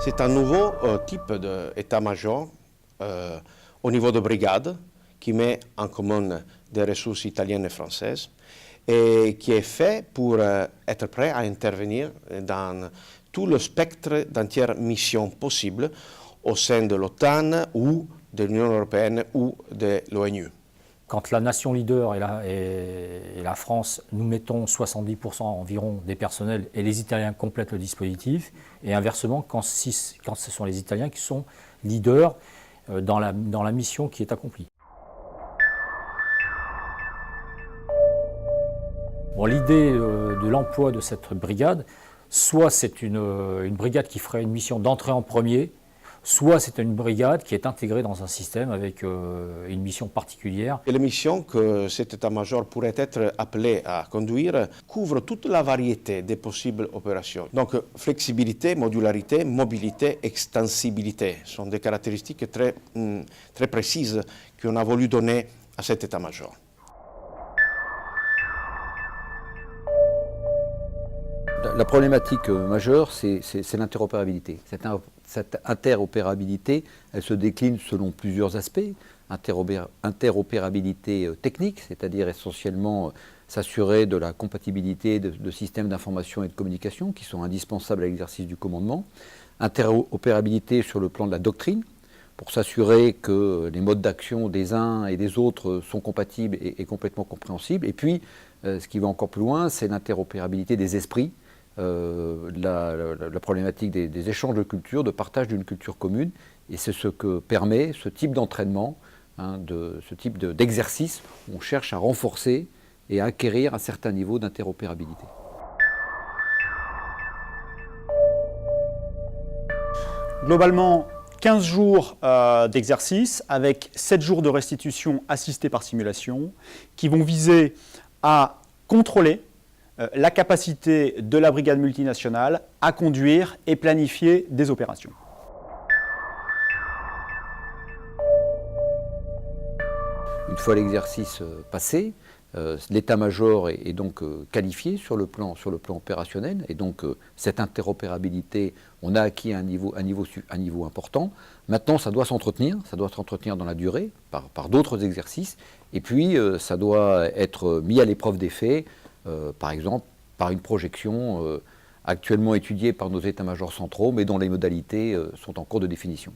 C'est un nouveau type d'état-major au niveau de brigade qui met en commun des ressources italiennes et françaises et qui est fait pour être prêt à intervenir dans tout le spectre d'entières missions possibles au sein de l'OTAN ou de l'Union européenne ou de l'ONU. Quand la nation leader et la France, nous mettons 70% environ des personnels et les Italiens complètent le dispositif, et inversement quand ce sont les Italiens qui sont leaders dans la mission qui est accomplie. Bon, l'idée de l'emploi de cette brigade, soit c'est une brigade qui ferait une mission d'entrée en premier, soit c'est une brigade qui est intégrée dans un système avec une mission particulière. Et les missions que cet état-major pourrait être appelé à conduire couvrent toute la variété des possibles opérations. Donc flexibilité, modularité, mobilité, extensibilité sont des caractéristiques très précises qu'on a voulu donner à cet état-major. La problématique majeure, c'est l'interopérabilité. Cette interopérabilité, elle se décline selon plusieurs aspects. Interopérabilité technique, c'est-à-dire essentiellement s'assurer de la compatibilité de systèmes d'information et de communication qui sont indispensables à l'exercice du commandement. Interopérabilité sur le plan de la doctrine, pour s'assurer que les modes d'action des uns et des autres sont compatibles et complètement compréhensibles. Et puis, ce qui va encore plus loin, c'est l'interopérabilité des esprits, la problématique des échanges de culture, de partage d'une culture commune, et c'est ce que permet ce type d'entraînement, ce type d'exercice, où on cherche à renforcer et à acquérir un certain niveau d'interopérabilité. Globalement, 15 jours d'exercice avec 7 jours de restitution assistée par simulation qui vont viser à contrôler la capacité de la brigade multinationale à conduire et planifier des opérations. Une fois l'exercice passé, l'état-major est donc qualifié sur le plan opérationnel, et donc cette interopérabilité, on a acquis un niveau important. Maintenant, ça doit s'entretenir dans la durée par d'autres exercices, et puis ça doit être mis à l'épreuve des faits, par exemple par une projection actuellement étudiée par nos états-majors centraux, mais dont les modalités sont en cours de définition.